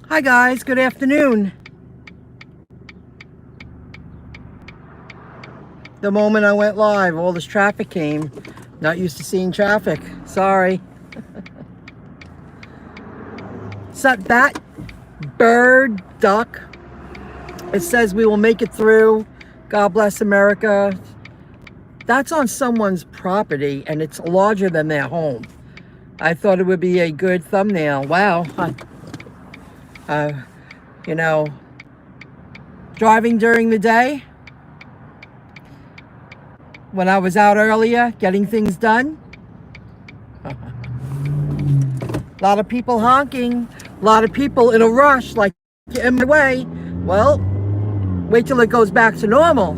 Hi guys, good afternoon. The moment I went live, all this traffic came. Not used to seeing traffic. Sorry. So that bird, duck, it says we will make it through. God bless America. That's on someone's property and it's larger than their home. I thought it would be a good thumbnail. Wow. You know, driving during the day, when I was out earlier getting things done, a lot of people honking, a lot of people in a rush, like, get in my way. Well, wait till it goes back to normal.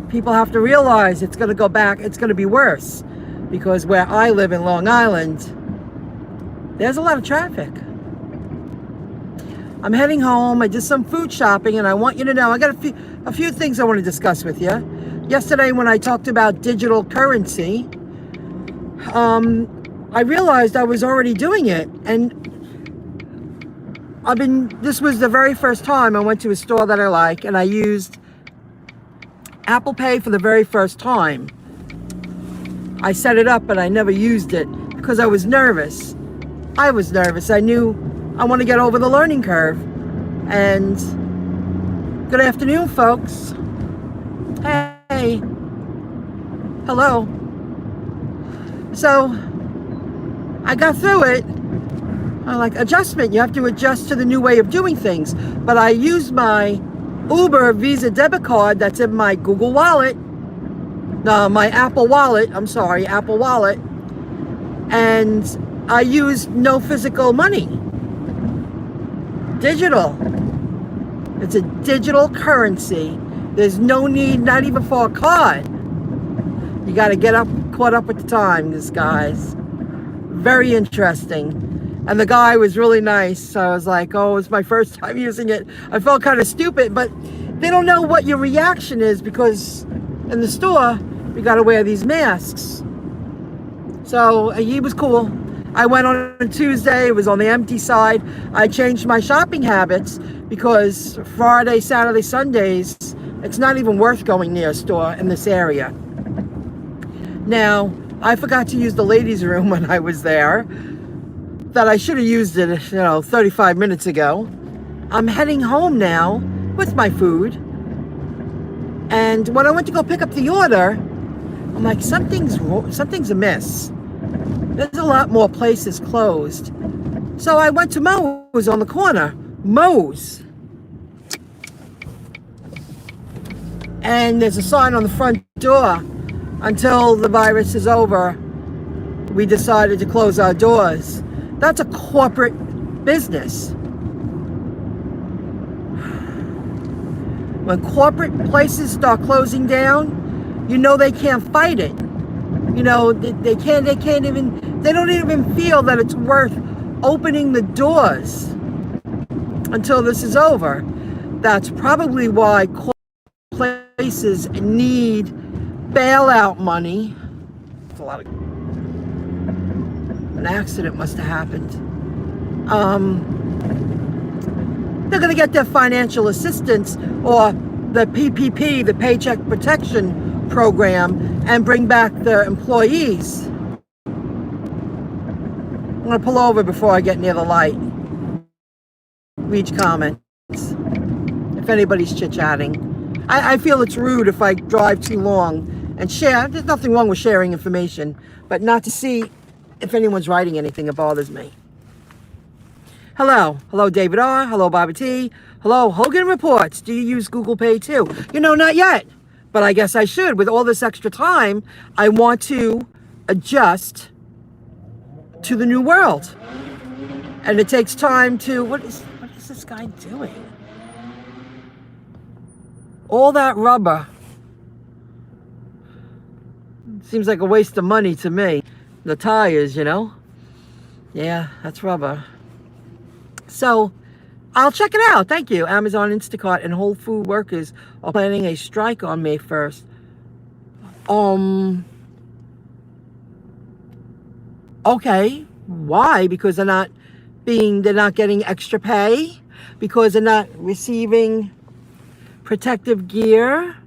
People have to realize it's going to go back, it's going to be worse. Because where I live in Long Island, there's a lot of traffic. I'm heading home. I did some food shopping, and I want you to know I got a few things I want to discuss with you. Yesterday, when I talked about digital currency, I realized I was already doing it, and this was the very first time I went to a store that I like, and I used Apple Pay for the very first time. I set it up, but I never used it because I was nervous. I knew I want to get over the learning curve. And good afternoon, folks. Hey. Hello. So I got through it. I'm like, adjustment. You have to adjust to the new way of doing things. But I used my Uber Visa debit card that's in my Google Wallet. No, my Apple Wallet. I'm sorry, Apple Wallet. And I used no physical money. Digital. It's a digital currency. There's no need, not even for a card. You got to get caught up with the times, guys. Very interesting. And the guy was really nice. So I was like, oh, it's my first time using it. I felt kind of stupid, but they don't know what your reaction is because in the store, we got to wear these masks. So he was cool. I went on Tuesday, it was on the empty side. I changed my shopping habits because Friday, Saturday, Sundays, it's not even worth going near a store in this area. Now, I forgot to use the ladies' room when I was there, that I should have used it, 35 minutes ago. I'm heading home now with my food. And when I went to go pick up the order, I'm like, something's amiss. There's a lot more places closed. So I went to Moe's on the corner. Moe's. And there's a sign on the front door. Until the virus is over, we decided to close our doors. That's a corporate business. When corporate places start closing down, they can't fight it. They don't even feel that it's worth opening the doors until this is over. That's probably why places need bailout money. An accident must have happened. They're going to get their financial assistance or the PPP, the Paycheck Protection Program, and bring back their employees. I'm going to pull over before I get near the light. Read comments. If anybody's chit-chatting. I feel it's rude if I drive too long and share. There's nothing wrong with sharing information, but not to see if anyone's writing anything. It bothers me. Hello. Hello, David R. Hello, Bobby T. Hello, Hogan Reports. Do you use Google Pay too? Not yet. But I guess I should. With all this extra time, I want to adjust to the new world. And it takes time to... What is this guy doing? All that rubber. Seems like a waste of money to me. The tires, Yeah, that's rubber. So, I'll check it out. Thank you. Amazon, Instacart, and Whole Food workers are planning a strike on May 1st. Okay. Why? Because they're not getting extra pay, because they're not receiving protective gear.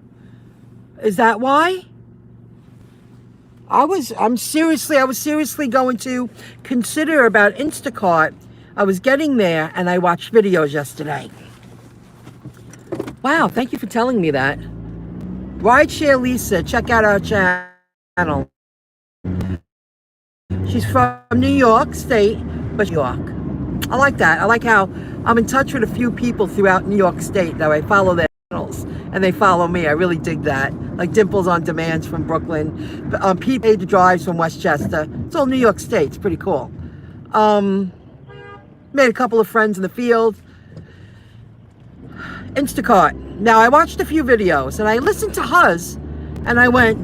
Is that why? I was seriously going to consider about Instacart. I was getting there, and I watched videos yesterday. Wow, thank you for telling me that. Rideshare Lisa, check out our channel. She's from New York State, but New York. I like that. I like how I'm in touch with a few people throughout New York State that I follow their channels, and they follow me. I really dig that. Like Dimples on Demand's from Brooklyn. Pete Paid Drives from Westchester. It's all New York State. It's pretty cool. Made a couple of friends in the field. Instacart. Now, I watched a few videos, and I listened to Huz, and I went,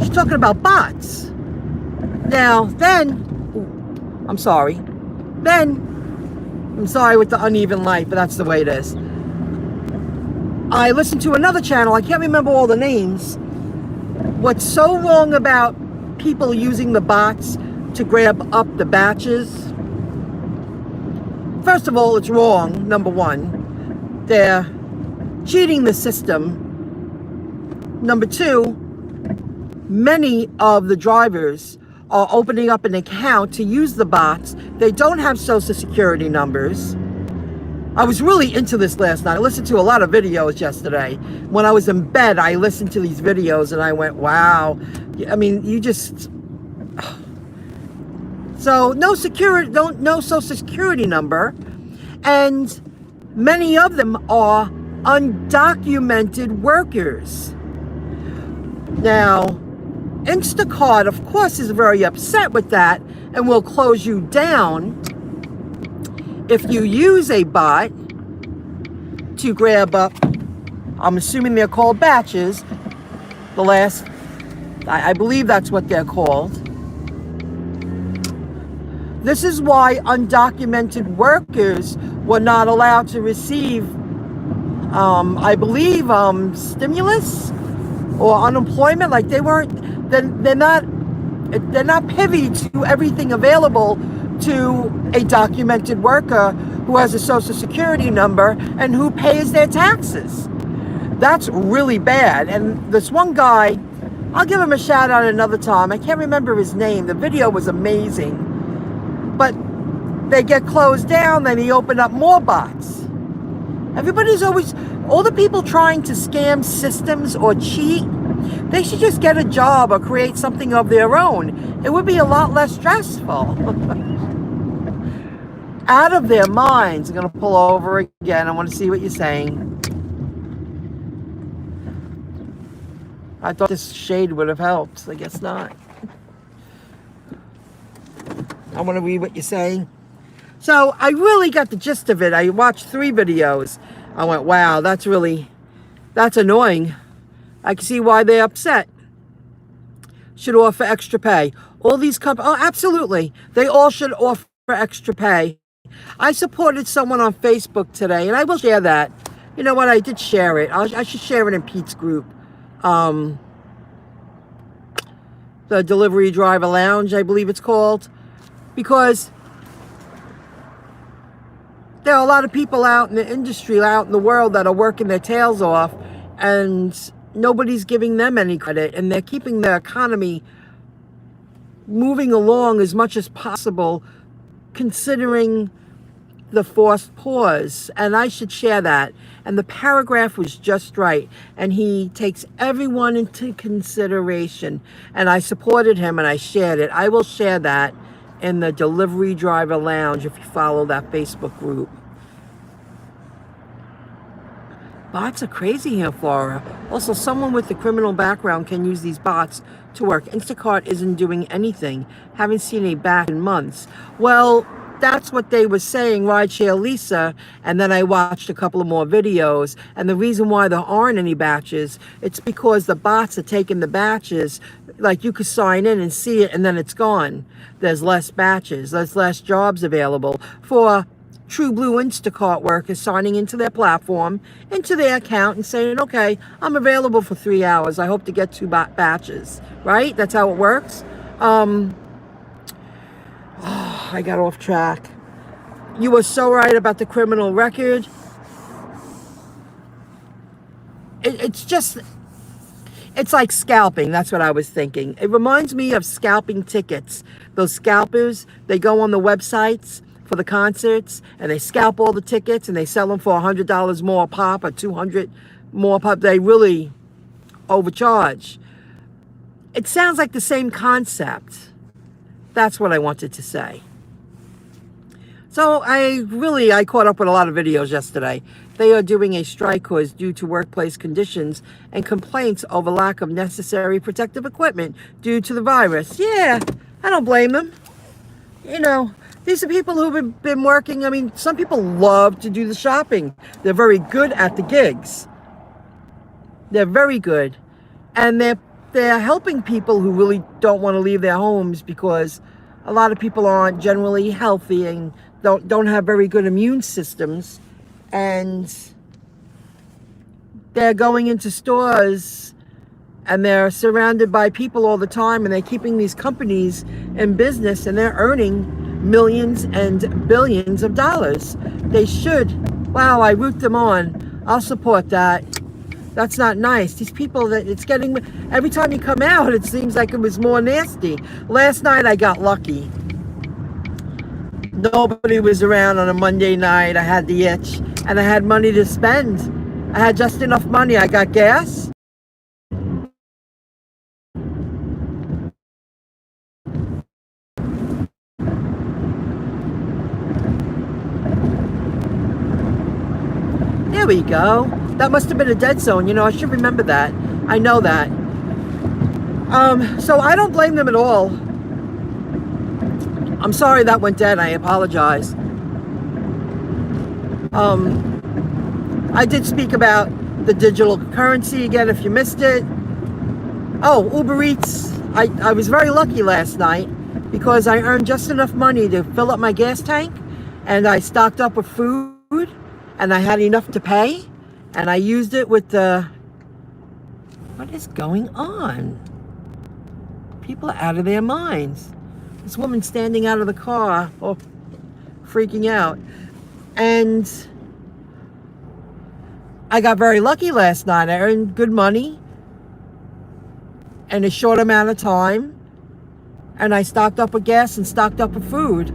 she's talking about bots. Now, I'm sorry with the uneven light, but that's the way it is. I listened to another channel, I can't remember all the names. What's so wrong about people using the bots to grab up the batches? First of all, it's wrong, number one. They're cheating the system. Number two, many of the drivers are opening up an account to use the bots. They don't have social security numbers. I was really into this last night. I listened to a lot of videos yesterday. When I was in bed, I listened to these videos and I went, wow. I mean, you just... So, no social security number. And many of them are undocumented workers. Now, Instacart, of course, is very upset with that and will close you down if you use a bot to grab up, I'm assuming they're called batches, I believe that's what they're called. This is why undocumented workers were not allowed to receive, I believe, stimulus or unemployment. Like they're not privy to everything available to a documented worker who has a social security number and who pays their taxes. That's really bad. And this one guy, I'll give him a shout out another time. I can't remember his name. The video was amazing. But they get closed down, then he opened up more bots. Everybody's always, all the people trying to scam systems or cheat, they should just get a job or create something of their own. It would be a lot less stressful. Out of their minds. I'm going to pull over again. I want to see what you're saying. I thought this shade would have helped. I guess not. I want to read what you're saying. So I really got the gist of it. I watched 3 videos. I went, wow, that's annoying. I can see why they're upset. Should offer extra pay. All these companies, oh, absolutely. They all should offer extra pay. I supported someone on Facebook today, and I will share that. You know what? I did share it. I should share it in Pete's group. The Delivery Driver Lounge, I believe it's called. Because there are a lot of people out in the industry, out in the world, that are working their tails off, and nobody's giving them any credit, and they're keeping the economy moving along as much as possible, considering the forced pause. And I should share that. And the paragraph was just right, and he takes everyone into consideration, and I supported him and I shared it. I will share that in the Delivery Driver Lounge if you follow that Facebook group. Bots are crazy here in Florida. Also, someone with a criminal background can use these bots to work. Instacart isn't doing anything. Haven't seen a bat in months. Well, that's what they were saying, Rideshare Lisa, and then I watched a couple of more videos, and the reason why there aren't any batches, it's because the bots are taking the batches. Like, you could sign in and see it, and then it's gone. There's less batches. There's less jobs available for true blue Instacart workers signing into their platform, into their account, and saying, okay, I'm available for 3 hours. I hope to get 2 batches, right? That's how it works. I got off track. You were so right about the criminal record. It's like scalping. That's what I was thinking. It reminds me of scalping tickets. Those scalpers, they go on the websites for the concerts and they scalp all the tickets and they sell them for $100 more a pop or $200 more a pop. They really overcharge. It sounds like the same concept. That's what I wanted to say. So I caught up with a lot of videos yesterday. They are doing a strike cause due to workplace conditions and complaints over lack of necessary protective equipment due to the virus. Yeah, I don't blame them. You know, these are people who've been working. I mean, some people love to do the shopping. They're very good at the gigs. They're very good. And they're helping people who really don't want to leave their homes because a lot of people aren't generally healthy and don't have very good immune systems, and they're going into stores and they're surrounded by people all the time and they're keeping these companies in business and they're earning millions and billions of dollars. They should. Wow, I root them on. I'll support that. That's not nice. These people, that it's getting, every time you come out, it seems like it was more nasty. Last night I got lucky. Nobody was around on a Monday night. I had the itch and I had money to spend. I had just enough money. I got gas. There we go. That must have been a dead zone. You know, I should remember that. I know that. So I don't blame them at all. I'm sorry that went dead. I apologize. I did speak about the digital currency again if you missed it. Oh, Uber Eats. I was very lucky last night because I earned just enough money to fill up my gas tank and I stocked up with food and I had enough to pay and I used it with the... What is going on? People are out of their minds. This woman standing out of the car, freaking out. And I got very lucky last night. I earned good money in a short amount of time. And I stocked up with gas and stocked up with food.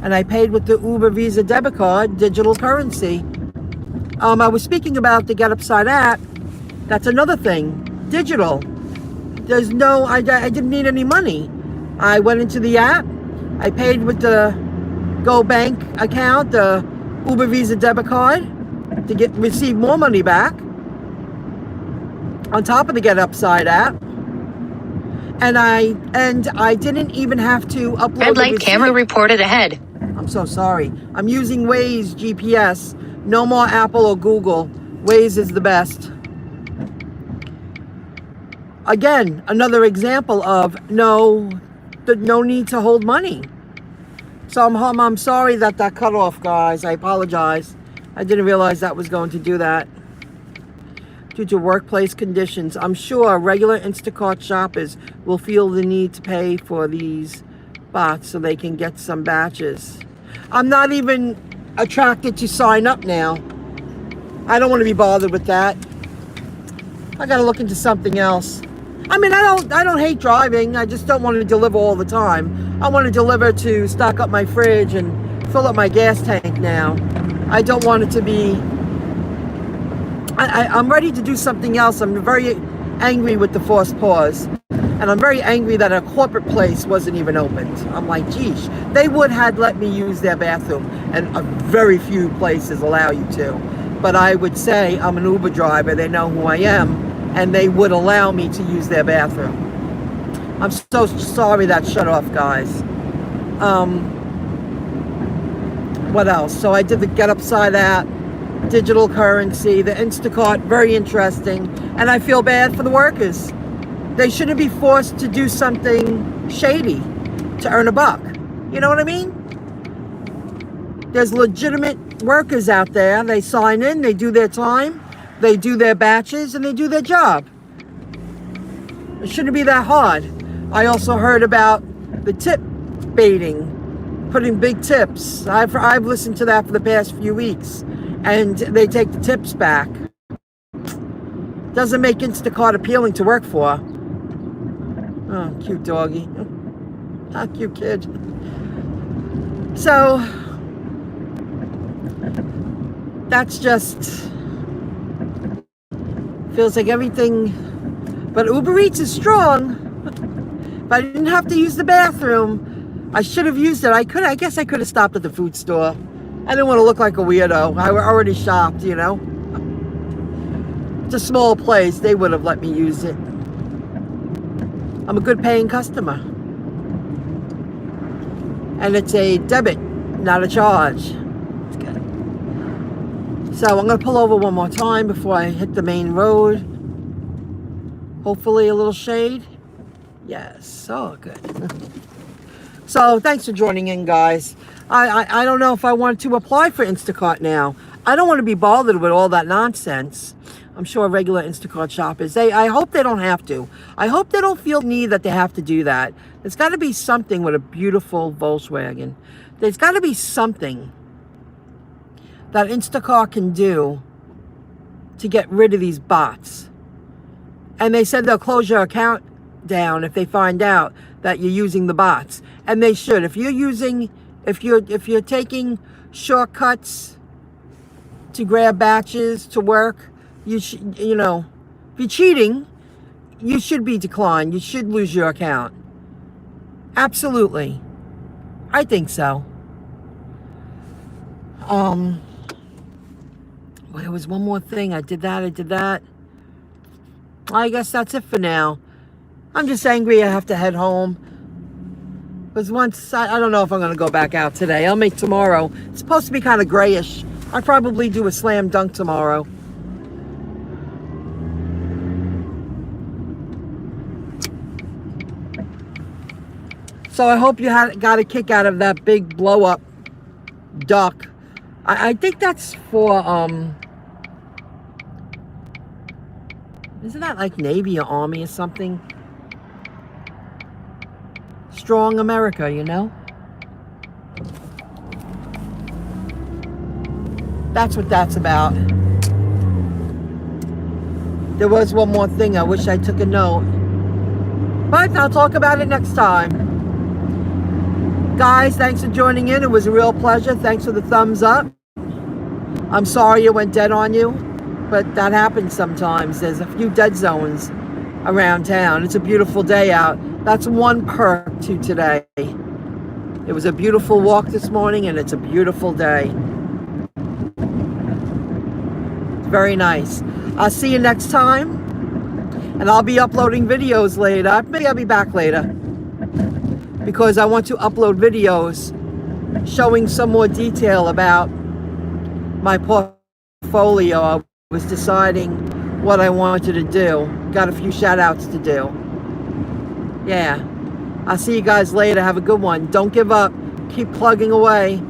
And I paid with the Uber Visa debit card, digital currency. I was speaking about the Get Upside app. That's another thing. Digital. There's no, I didn't need any money. I went into the app. I paid with the Go Bank account, the Uber Visa debit card, to receive more money back on top of the Get Upside app. And I didn't even have to upload. Red light camera reported ahead. I'm so sorry. I'm using Waze GPS. No more Apple or Google. Waze is the best. Again, another example of no need to hold money. So I'm sorry that cut off, guys. I apologize. I didn't realize that was going to do that. Due to workplace conditions, I'm sure regular Instacart shoppers will feel the need to pay for these bots so they can get some batches. I'm not even attracted to sign up now. I don't want to be bothered with that. I got to look into something else. I mean, I don't hate driving. I just don't want to deliver all the time. I want to deliver to stock up my fridge and fill up my gas tank now. I don't want it to be... I'm ready to do something else. I'm very angry with the forced pause. And I'm very angry that a corporate place wasn't even opened. I'm like, geez, they would have let me use their bathroom. And very few places allow you to. But I would say I'm an Uber driver. They know who I am. And they would allow me to use their bathroom. I'm so sorry that shut off, guys. What else? So I did the Get Upside app, digital currency, the Instacart, very interesting. And I feel bad for the workers. They shouldn't be forced to do something shady to earn a buck. You know what I mean? There's legitimate workers out there. They sign in, they do their time. They do their batches and they do their job. It shouldn't be that hard. I also heard about the tip baiting putting big tips. I've listened to that for the past few weeks, and they take the tips back. Doesn't make Instacart appealing to work for. Oh, cute doggy. Ah, cute kid. So that's just feels like everything. But Uber Eats is strong. If I didn't have to use the bathroom, I should have used it. I guess I could have stopped at the food store. I didn't want to look like a weirdo. I already shopped, you know. It's a small place. They would have let me use it. I'm a good paying customer. And it's a debit, not a charge. It's good. So I'm going to pull over one more time before I hit the main road. Hopefully a little shade. Yes, oh good. So thanks for joining in, guys. I don't know if I want to apply for Instacart now. I don't want to be bothered with all that nonsense. I'm sure regular Instacart shoppers, I hope they don't have to. I hope they don't feel the need that they have to do that. There's got to be something with a beautiful Volkswagen. There's got to be something that Instacart can do to get rid of these bots. And they said they'll close your account down if they find out that you're using the bots, and they should. If you're taking shortcuts to grab batches to work, if you're cheating, you should be declined. You should lose your account. Absolutely, I think so. There was one more thing. I did that. I guess that's it for now. I'm just angry I have to head home. Because once, I don't know if I'm going to go back out today. I'll make tomorrow. It's supposed to be kind of grayish. I'll probably do a slam dunk tomorrow. So I hope you got a kick out of that big blow up duck. I think that's for, isn't that like Navy or Army or something? Strong America, you know? That's what that's about. There was one more thing. I wish I took a note. But I'll talk about it next time. Guys, thanks for joining in. It was a real pleasure. Thanks for the thumbs up. I'm sorry it went dead on you, but that happens sometimes. There's a few dead zones around town. It's a beautiful day out. That's one perk to today. It was a beautiful walk this morning, and it's a beautiful day. It's very nice. I'll see you next time, and I'll be uploading videos later. Maybe I'll be back later, because I want to upload videos showing some more detail about my portfolio. I was deciding what I wanted to do. Got a few shout outs to do. Yeah. I'll see you guys later. Have a good one. Don't give up. Keep plugging away.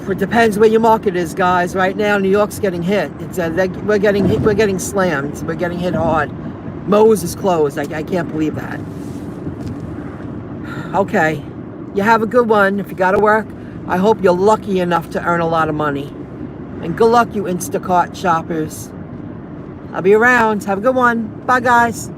It depends where your market is, guys. Right now, New York's getting hit. We're getting hit. We're getting slammed. We're getting hit hard. Moe's is closed. I can't believe that. Okay. You have a good one. If you got to work, I hope you're lucky enough to earn a lot of money. And good luck, you Instacart shoppers. I'll be around. Have a good one. Bye, guys.